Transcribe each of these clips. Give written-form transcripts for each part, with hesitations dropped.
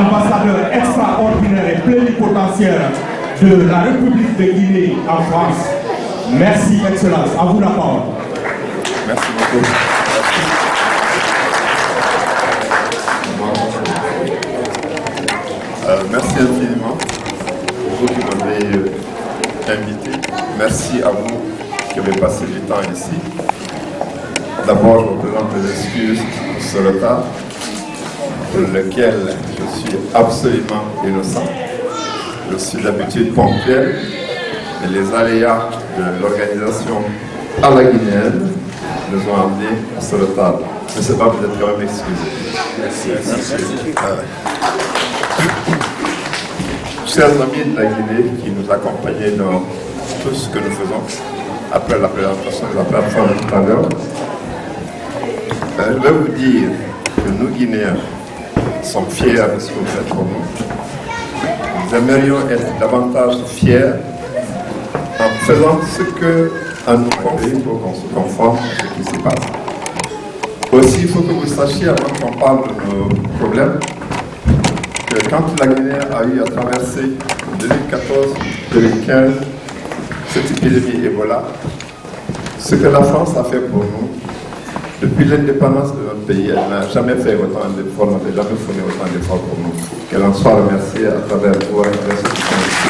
l'ambassadeur extraordinaire et plénipotentiaire de la République de Guinée en France. Merci, Excellence. À vous la parole. Merci beaucoup. Merci infiniment pour vous qui m'avez invité. Merci à vous qui avez passé du temps ici. D'abord, je vous présente mes excuses pour ce retard, pour lequel je suis absolument innocent. Je suis d'habitude ponctuel, mais les aléas de l'organisation à la guinéenne nous ont amenés à ce retard. Je ne sais pas, vous êtes quand même excusés. Merci. Chers amis de la Guinée qui nous accompagnaient dans tout ce que nous faisons après la présentation de la plateforme tout à l'heure, je vais vous dire que nous Guinéens sommes fiers de ce que vous faites pour nous. Nous aimerions être davantage fiers en faisant ce que nous confie pour qu'on se conforme à ce qui se passe. Aussi, il faut que vous sachiez, avant qu'on parle de nos problèmes, que quand la Guinée a eu à traverser en 2014-2015 cette épidémie Ebola, ce que la France a fait pour nous, depuis l'indépendance de notre pays, elle n'a jamais fait autant d'efforts, n'a jamais fourni autant d'efforts pour nous. Qu'elle en soit remerciée à travers vous, à travers ceux qui sont ici.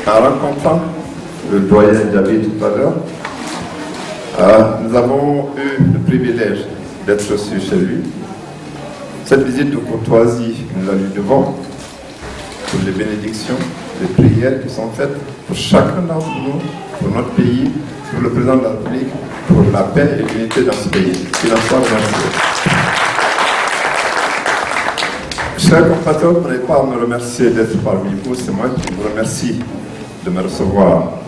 En rencontrant le doyen Djabi tout à l'heure, nous avons eu le privilège d'être reçus chez lui. Cette visite de courtoisie, nous la lui devons pour les bénédictions, les prières qui sont faites pour chacun d'entre nous, pour notre pays, pour le président de la République, pour la paix et l'unité dans ce pays. Qu'il en soit remercié. Chers compatriotes, vous n'avez pas à me remercier d'être parmi vous, c'est moi qui vous remercie de me recevoir.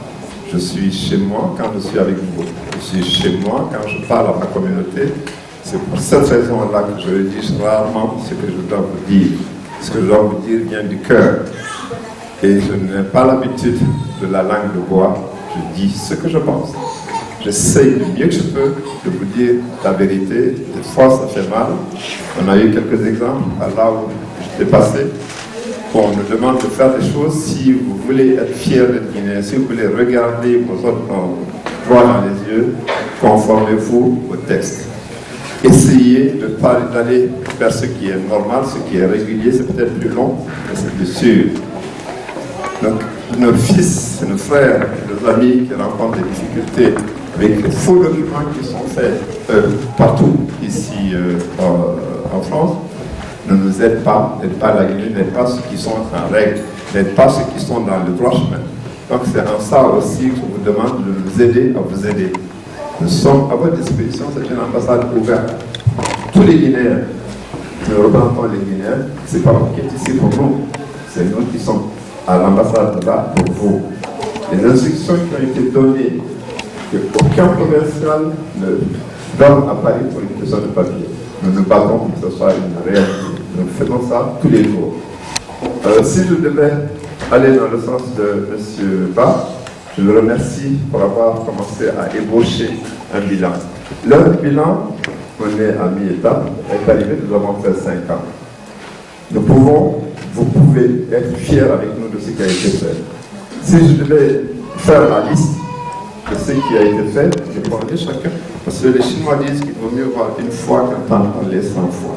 Je suis chez moi quand je suis avec vous. Je suis chez moi quand je parle à ma communauté. C'est pour cette raison-là que je dis rarement ce que je dois vous dire. Ce que je dois vous dire vient du cœur. Et je n'ai pas l'habitude de la langue de bois. Je dis ce que je pense. J'essaye du mieux que je peux de vous dire la vérité. Des fois, ça fait mal. On a eu quelques exemples à là où j'étais passé. On nous demande de faire des choses. Si vous voulez être fier d'être Guinéen, si vous voulez regarder vos autres droit dans les yeux, conformez-vous au texte. Essayez de ne pas d'aller vers ce qui est normal, ce qui est régulier, c'est peut-être plus long, mais c'est plus sûr. Donc, nos fils, nos frères, nos amis qui rencontrent des difficultés avec les faux documents qui sont faits partout ici en France, ne nous aident pas, n'aident pas la Guinée, n'aident pas ceux qui sont en règle, n'aident pas ceux qui sont dans le droit chemin. Donc c'est en ça aussi que je vous demande de nous aider à vous aider. Nous sommes à votre disposition, c'est une ambassade ouverte. Tous les Guinéens, nous représentons les Guinéens, c'est pas vous qui êtes ici pour nous, c'est nous qui sommes à l'ambassade là pour vous. Les instructions qui ont été données, qu'aucun commercial ne donne à Paris pour une question de papier. Nous nous battons pour que ce soit une réalité. Nous faisons ça tous les jours. Si je devais aller dans le sens de M. Ba, je le remercie pour avoir commencé à ébaucher un bilan. Le bilan, on est à mi-étape, est arrivé, nous avons fait 5 ans. Nous pouvons, vous pouvez être fiers avec nous de ce qui a été fait. Si je devais faire la liste de ce qui a été fait, je prendrais chacun. Parce que les Chinois disent qu'il vaut mieux voir une fois qu'entendre parler 100 fois.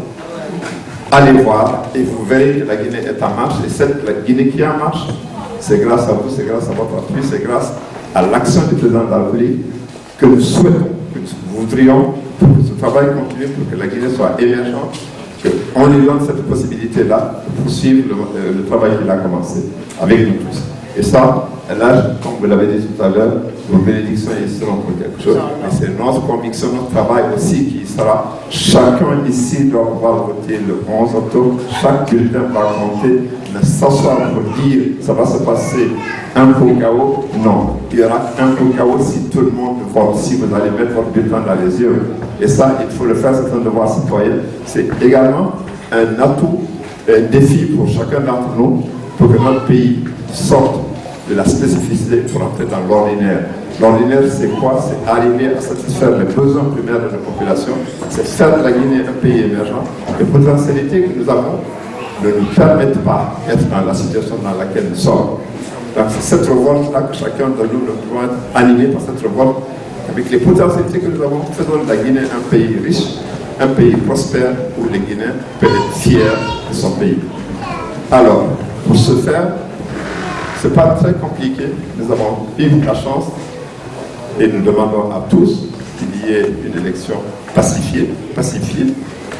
Allez voir et vous verrez que la Guinée est en marche. Et la Guinée qui est en marche, c'est grâce à vous, c'est grâce à votre appui, c'est grâce à l'action du président de la République que nous souhaitons, que nous voudrions pour que ce travail continue, pour que la Guinée soit émergente, qu'on lui donne cette possibilité-là de poursuivre le travail qu'il a commencé avec nous tous. Et ça, là, comme vous l'avez dit tout à l'heure, vos bénédictions y seront pour quelque chose. Mais c'est notre conviction, notre travail aussi qui y sera. Chacun ici doit pouvoir voter le 11 octobre. Chaque bulletin va compter. Ne s'asseoir pour dire ça va se passer un peu chaos. Non, il y aura un peu chaos si tout le monde vote, si vous allez mettre votre bulletin dans les yeux. Et ça, il faut le faire, c'est un devoir citoyen. C'est également un atout, un défi pour chacun d'entre nous pour que notre pays sorte de la spécificité pour entrer dans l'ordinaire. L'ordinaire, c'est quoi? C'est arriver à satisfaire les besoins primaires de la population, c'est faire de la Guinée un pays émergent. Les potentialités que nous avons ne nous permettent pas d'être dans la situation dans laquelle nous sommes. Donc c'est cette révolte-là que chacun de nous doit être animé par cette révolte. Avec les potentialités que nous avons, faisons de la Guinée un pays riche, un pays prospère où les Guinéens peuvent être fiers de son pays. Alors, pour ce faire, ce n'est pas très compliqué. Nous avons eu la chance et nous demandons à tous qu'il y ait une élection pacifiée.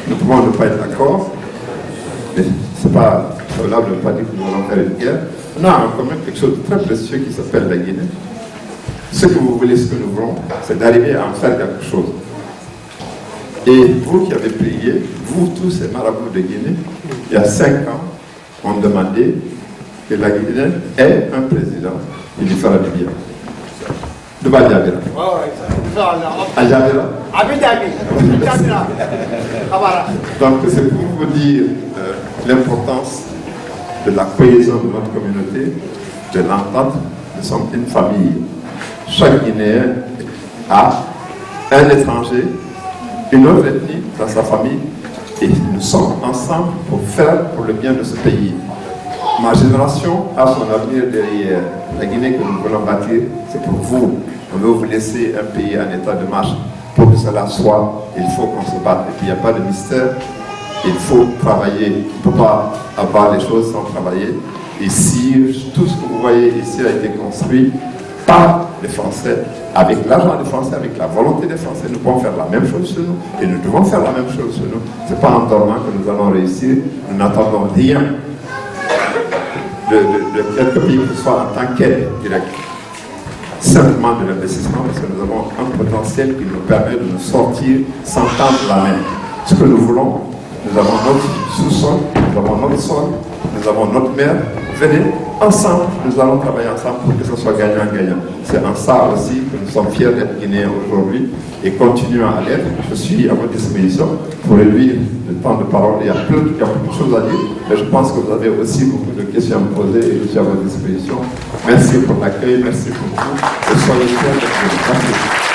Nous pouvons ne pas être d'accord, mais ce n'est pas cela ne veut pas dire que nous allons faire une guerre. On a en commun quelque chose de très précieux qui s'appelle la Guinée. Ce que vous voulez, ce que nous voulons, c'est d'arriver à en faire quelque chose. Et vous qui avez prié, vous tous ces marabouts de Guinée, il y a 5 ans, ont demandé que la Guinée ait un président, il lui fera du bien. De Badiabira. Donc c'est pour vous dire l'importance de la cohésion de notre communauté, de l'entente. Nous sommes une famille. Chaque Guinéen a un étranger, une autre ethnie dans sa famille, et nous sommes ensemble pour faire pour le bien de ce pays. Ma génération a son avenir derrière. La Guinée que nous voulons bâtir, c'est pour vous. On veut vous laisser un pays en état de marche. Pour que cela soit, il faut qu'on se batte. Et puis il n'y a pas de mystère. Il faut travailler. On ne peut pas avoir les choses sans travailler. Ici, tout ce que vous voyez ici a été construit par les Français, avec l'argent des Français, avec la volonté des Français. Nous pouvons faire la même chose chez nous et nous devons faire la même chose chez nous. Ce n'est pas en dormant que nous allons réussir. Nous n'attendons rien de quelque pays que ce soit en tant qu'aide directe. Simplement de l'investissement parce que nous avons un potentiel qui nous permet de nous sortir sans tendre la main. Ce que nous voulons, nous avons notre sous-sol, nous avons notre sol, nous avons notre mer. Venez, ensemble, nous allons travailler ensemble pour que ce soit gagnant-gagnant. C'est en ça aussi que nous sommes fiers d'être Guinéens aujourd'hui et continuons à l'être. Je suis à votre disposition pour réduire le temps de parole. Il y a beaucoup de choses à dire, mais je pense que vous avez aussi beaucoup de questions à me poser et je suis à votre disposition. Merci pour l'accueil, merci pour tout et soyez fiers d'être Guinéens. Merci.